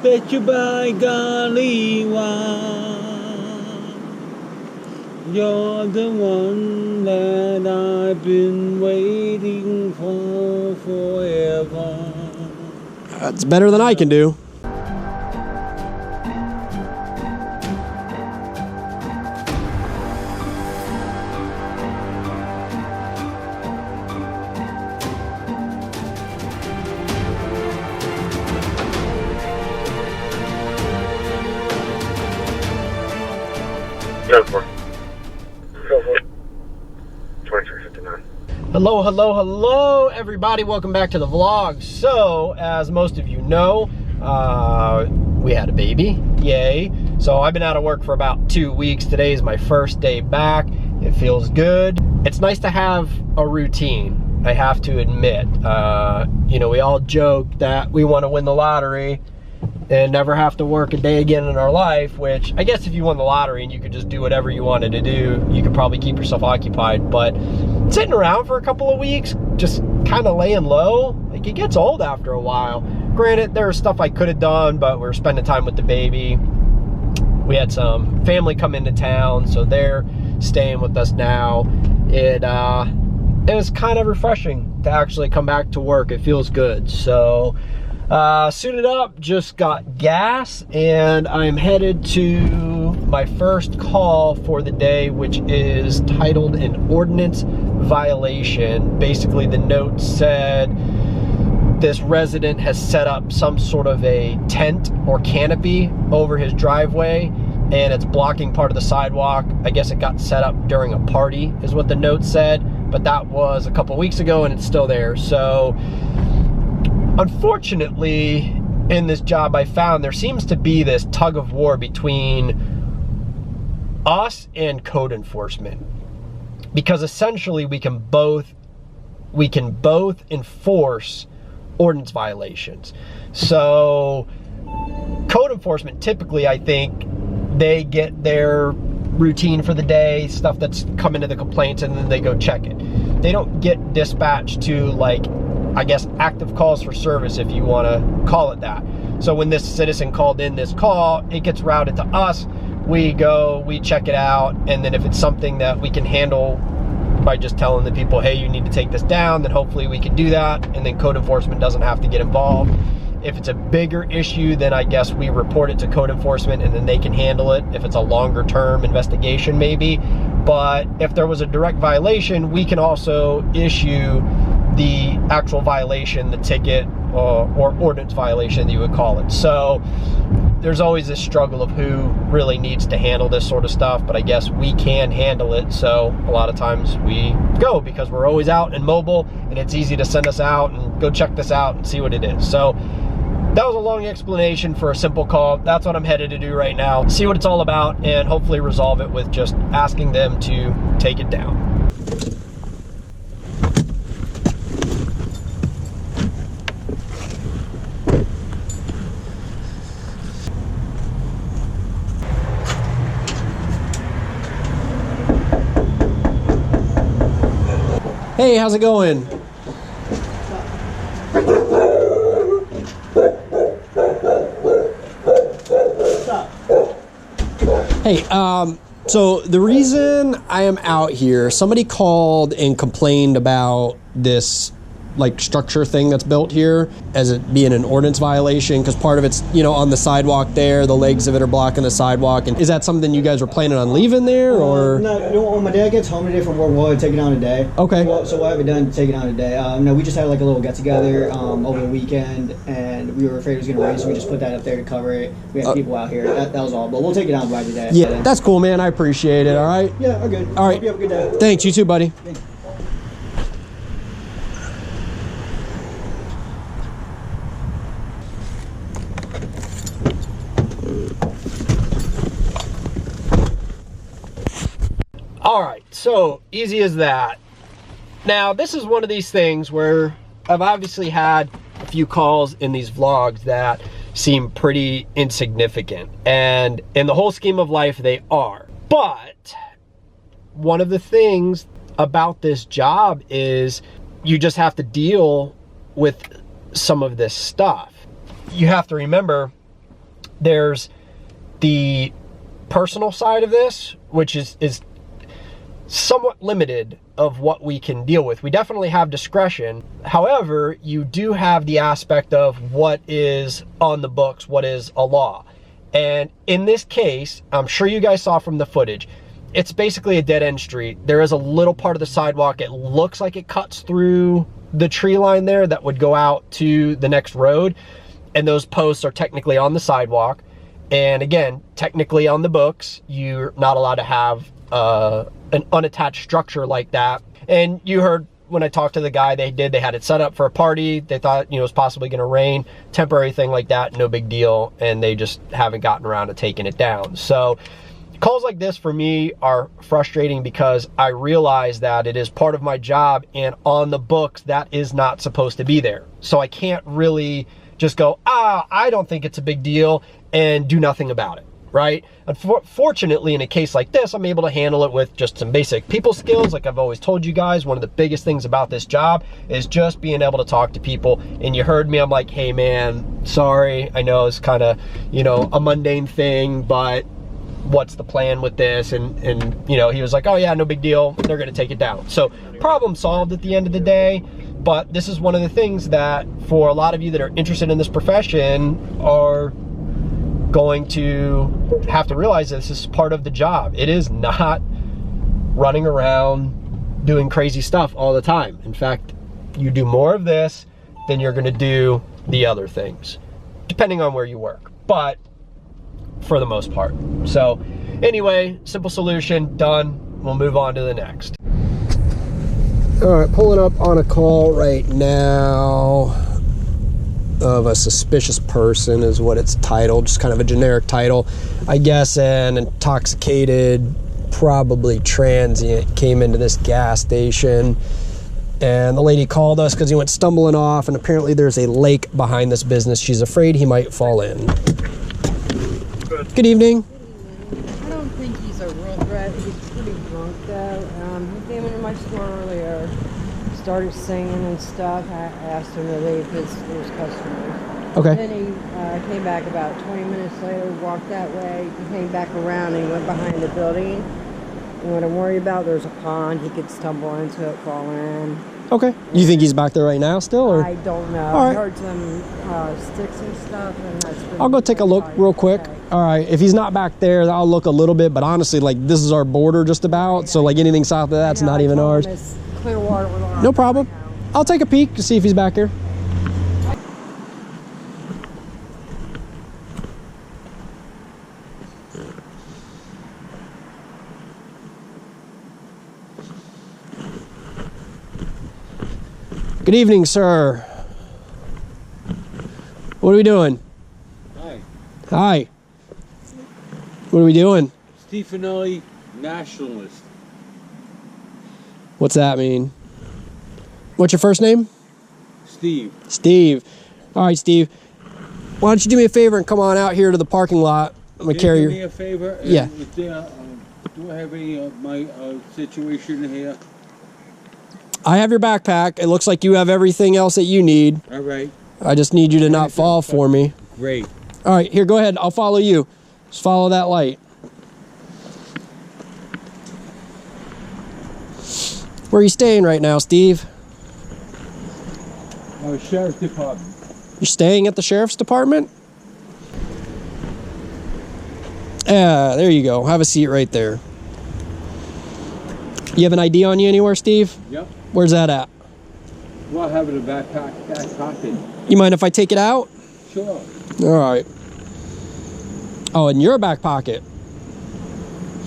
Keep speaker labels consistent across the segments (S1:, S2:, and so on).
S1: Bet you by golly, why you're the one that I've been waiting for forever.
S2: That's better than I can do.
S3: Go for it. 2359.
S2: Hello, everybody. Welcome back to the vlog. So, as most of you know, we had a baby. Yay. So, I've been out of work for about 2 weeks. Today is my first day back. It feels good. It's nice to have a routine, I have to admit. You know, we all joke that we want to win the lottery and never have to work a day again in our life, which I guess if you won the lottery and you could just do whatever you wanted to do, you could probably keep yourself occupied. But sitting around for a couple of weeks, just kind of laying low, like, it gets old after a while. Granted, there was stuff I could have done, but we were spending time with the baby. We had some family come into town, so they're staying with us now. It was kind of refreshing to actually come back to work. It feels good. So suited up, just got gas, and I'm headed to my first call for the day, which is titled an ordinance violation. Basically, the note said this resident has set up some sort of a tent or canopy over his driveway, and it's blocking part of the sidewalk. I guess it got set up during a party, is what the note said, but that was a couple weeks ago, and it's still there. So unfortunately, in this job I found, there seems to be this tug of war between us and code enforcement, because essentially we can both enforce ordinance violations. So code enforcement, typically, I think they get their routine for the day, stuff that's come into the complaints, and then they go check it. They don't get dispatched to, like, I guess, active calls for service, if you want to call it that. So when this citizen called in this call, it gets routed to us. We go, we check it out, and then if it's something that we can handle by just telling the people, hey, you need to take this down, then hopefully we can do that, and then code enforcement doesn't have to get involved. If it's a bigger issue, then I guess we report it to code enforcement, and then they can handle it if it's a longer term investigation, maybe. But if there was a direct violation, we can also issue the actual violation, the ticket, or ordinance violation, you would call it. So there's always this struggle of who really needs to handle this sort of stuff, but I guess we can handle it. So a lot of times we go, because we're always out and mobile, and it's easy to send us out and go check this out and see what it is. So that was a long explanation for a simple call. That's what I'm headed to do right now. See what it's all about, and hopefully resolve it with just asking them to take it down. Hey, how's it going? Hey, so the reason I am out here, somebody called and complained about this, like, structure thing that's built here as it being an ordinance violation, because part of it's, you know, on the sidewalk there, the legs of it are blocking the sidewalk. And is that something you guys were planning on leaving there, or?
S4: No, when my dad gets home today from work, we'll take it down today.
S2: Okay.
S4: So we'll have it done to take it down today. No, we just had like a little get together over the weekend, and we were afraid it was going to rain, so we just put that up there to cover it. We had people out here. That was all, but we'll take it down by today.
S2: Yeah, that's cool, man. I appreciate it. All right.
S4: Yeah, we're good.
S2: All right.
S4: Hope you have a good day.
S2: Thanks. You too, buddy.
S4: Thanks.
S2: All right, so easy as that. Now, this is one of these things where I've obviously had a few calls in these vlogs that seem pretty insignificant, and in the whole scheme of life, they are. But one of the things about this job is you just have to deal with some of this stuff. You have to remember, There's the personal side of this, which is somewhat limited of what we can deal with. We definitely have discretion. However, you do have the aspect of what is on the books, what is a law. And in this case, I'm sure you guys saw from the footage, it's basically a dead-end street. There is a little part of the sidewalk. It looks like it cuts through the tree line there that would go out to the next road. And those posts are technically on the sidewalk. And again, technically on the books, you're not allowed to have an unattached structure like that. And you heard when I talked to the guy, they had it set up for a party. They thought, you know, it was possibly going to rain, temporary thing like that, no big deal. And they just haven't gotten around to taking it down. So calls like this for me are frustrating because I realize that it is part of my job, and on the books that is not supposed to be there. So I can't really just go, I don't think it's a big deal, and do nothing about it, right? Unfortunately, in a case like this, I'm able to handle it with just some basic people skills. Like I've always told you guys, one of the biggest things about this job is just being able to talk to people. And you heard me, I'm like, hey man, sorry, I know it's kind of, you know, a mundane thing, but what's the plan with this? And you know, he was like, oh yeah, no big deal, they're gonna take it down. So problem solved at the end of the day. But this is one of the things that for a lot of you that are interested in this profession are going to have to realize that this is part of the job. It is not running around doing crazy stuff all the time. In fact, you do more of this than you're gonna do the other things, depending on where you work. But for the most part. So anyway, simple solution, done. We'll move on to the next. All right, pulling up on a call right now of a suspicious person is what it's titled, just kind of a generic title. I guess an intoxicated, probably transient, came into this gas station, and the lady called us because he went stumbling off, and apparently there's a lake behind this business. She's afraid he might fall in. Good evening.
S5: I don't think he's a real threat. He's pretty drunk though. He came into my store earlier, started singing and stuff. I asked him to leave because there's customers.
S2: Okay.
S5: Then he came back about 20 minutes later, walked that way. He came back around and he went behind the building. And what I'm worried about, there's a pond. He could stumble into it, fall in.
S2: Okay. You think he's back there right now still? Or?
S5: I don't know.
S2: All right.
S5: I heard some sticks and stuff. And that's
S2: I'll go take a look real quick.
S5: Okay.
S2: All right. If he's not back there, I'll look a little bit. But honestly, like, this is our border just about. So, like, anything south of that's not even ours.
S5: It's clear water with ours
S2: No problem.
S5: right now.
S2: I'll take a peek to see if he's back here. Good evening, sir. What are we doing?
S1: Hi,
S2: Hi. What are we doing?
S1: Seminole nationalist.
S2: What's that mean? What's your first name?
S1: Steve.
S2: Steve. All right, Steve. Why don't you do me a favor and come on out here to the parking lot? I'm gonna carry
S1: Do me
S2: your.
S1: a favor.
S2: Yeah.
S1: Do I have any of my situation here?
S2: I have your backpack. It looks like you have everything else that you need.
S1: All right.
S2: I just need you to not fall for me.
S1: Great.
S2: All right, here, go ahead. I'll follow you. Just follow that light. Where are you staying right now, Steve?
S1: Sheriff's Department.
S2: You're staying at the sheriff's department? Yeah, there you go. Have a seat right there. You have an ID on you anywhere, Steve?
S1: Yep.
S2: Where's that at?
S1: Well, I have it in the back pocket.
S2: You mind if I take it out?
S1: Sure.
S2: All right. Oh, in your back pocket.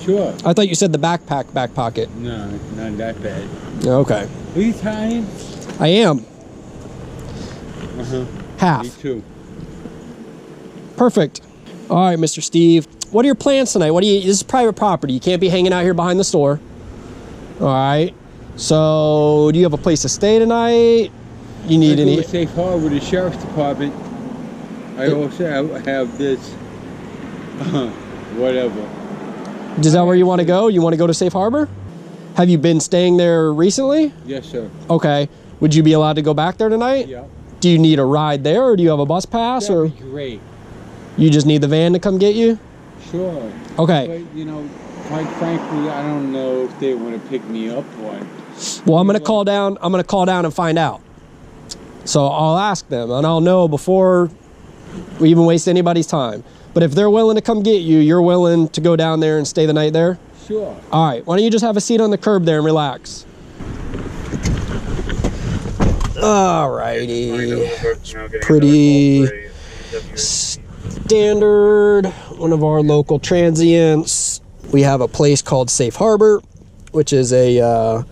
S1: Sure.
S2: I thought you said the back pocket.
S1: No, not that bad.
S2: Okay.
S1: Are you Italian?
S2: I am.
S1: Uh-huh. Me
S2: Half.
S1: too.
S2: Perfect. All right, Mr. Steve. What are your plans tonight? This is private property. You can't be hanging out here behind the store. All right. So, do you have a place to stay tonight? You need any?
S1: Safe harbor with the sheriff's department. I also have this. Whatever.
S2: Is that where you want to go? You want to go to Safe Harbor? Have you been staying there recently?
S1: Yes, sir.
S2: Okay. Would you be allowed to go back there tonight?
S1: Yeah.
S2: Do you need a ride there, or do you have a bus pass?
S1: That'd
S2: Or
S1: be great.
S2: You just need the van to come get you?
S1: Sure.
S2: Okay.
S1: But, you know, quite frankly, I don't know if they want to pick me up or...
S2: Well, I'm going to call down. I'm going to call down and find out. So I'll ask them, and I'll know before we even waste anybody's time. But if they're willing to come get you, you're willing to go down there and stay the night there?
S1: Sure.
S2: All right. Why don't you just have a seat on the curb there and relax? All righty. Pretty standard. One of our local transients. We have a place called Safe Harbor, which is a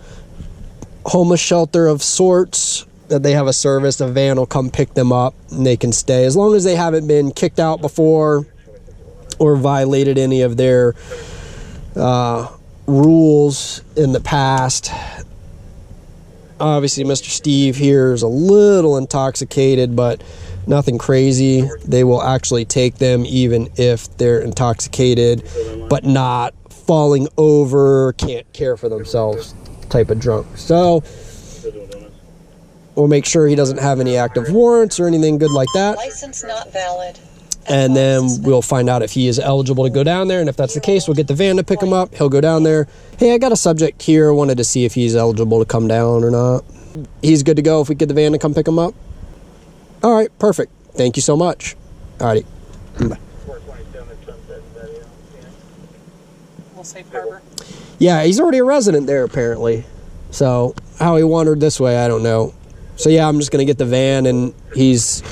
S2: homeless shelter of sorts. That they have a service. A van will come pick them up and they can stay as long as they haven't been kicked out before or violated any of their rules in the past. Obviously, Mr. Steve here is a little intoxicated, but nothing crazy. They will actually take them even if they're intoxicated, but not falling over, can't care for themselves type of drunk. So we'll make sure he doesn't have any active warrants or anything good like that.
S6: License not valid.
S2: And then we'll find out if he is eligible to go down there. And if that's the case, we'll get the van to pick him up. He'll go down there. Hey, I got a subject here. Wanted to see if he's eligible to come down or not. He's good to go if we get the van to come pick him up? All right, perfect. Thank you so much. All righty. Bye.
S6: We'll Safe Harbor.
S2: Yeah, he's already a resident there, apparently. So how he wandered this way, I don't know. So yeah, I'm just going to get the van, and he's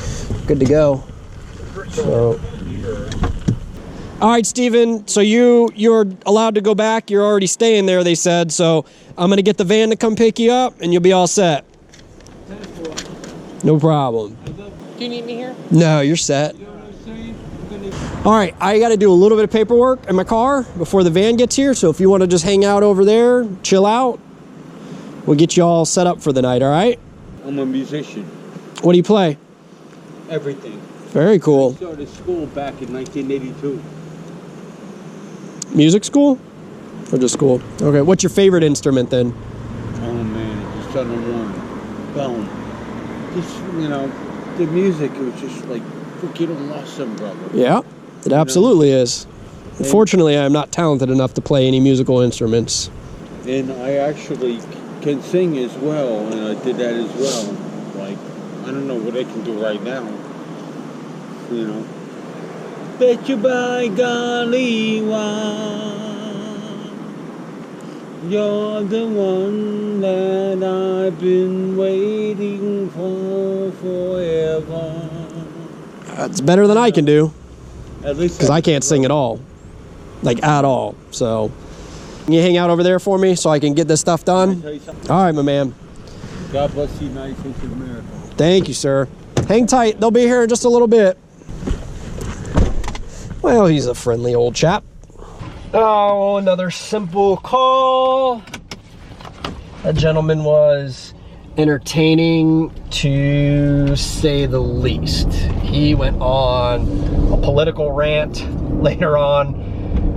S2: good to go. So, all right, Steven, so you're allowed to go back. You're already staying there, they said. So I'm going to get the van to come pick you up, and you'll be all set. No problem.
S6: Do you need me here?
S2: No, you're set. All right, I got to do a little bit of paperwork in my car before the van gets here. So if you want to just hang out over there, chill out, we'll get you all set up for the night, all right?
S1: I'm a musician.
S2: What do you play?
S1: Everything.
S2: Very cool.
S1: I started school back in 1982.
S2: Music school? Or just school? Okay, what's your favorite instrument then?
S1: Oh man, just on the one. Boom. Just, you know, the music, it was just like freaking awesome, brother.
S2: Yeah, it absolutely is. Unfortunately, I'm not talented enough to play any musical instruments.
S1: And I actually can sing as well, and I did that as well. Like, I don't know what I can do right now. You know. Bet you by golly, you're the one that I've been waiting for forever.
S2: It's better than I can do.
S1: At least
S2: because I can't sing at all. Like, at all. So, can you hang out over there for me so I can get this stuff done? All right, my man.
S1: God bless the United States of America.
S2: Thank you, sir. Hang tight. They'll be here in just a little bit. Well, he's a friendly old chap. Oh, another simple call. That gentleman was entertaining, to say the least. He went on a political rant later on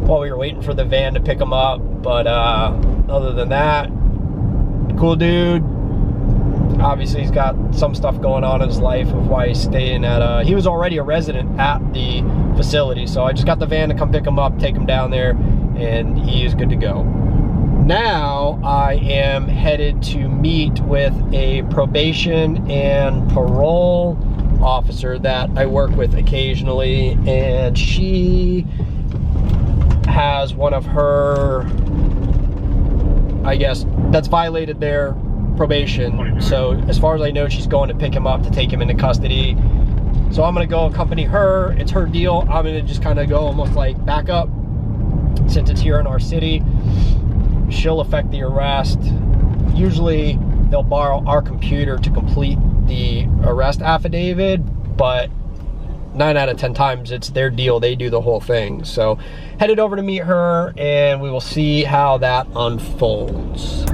S2: while we were waiting for the van to pick him up. But other than that, cool dude. Obviously, he's got some stuff going on in his life of why he's staying at he was already a resident at the facility, so I just got the van to come pick him up, take him down there, and he is good to go. Now I am headed to meet with a probation and parole officer that I work with occasionally, and she has one of her, I guess, that's violated their probation. So as far as I know, she's going to pick him up to take him into custody. So I'm gonna go accompany her. It's her deal. I'm gonna just kind of go almost like back up, since it's here in our city. She'll effect the arrest. Usually they'll borrow our computer to complete the arrest affidavit, but 9 out of 10 times it's their deal. They do the whole thing. So headed over to meet her, and we will see how that unfolds.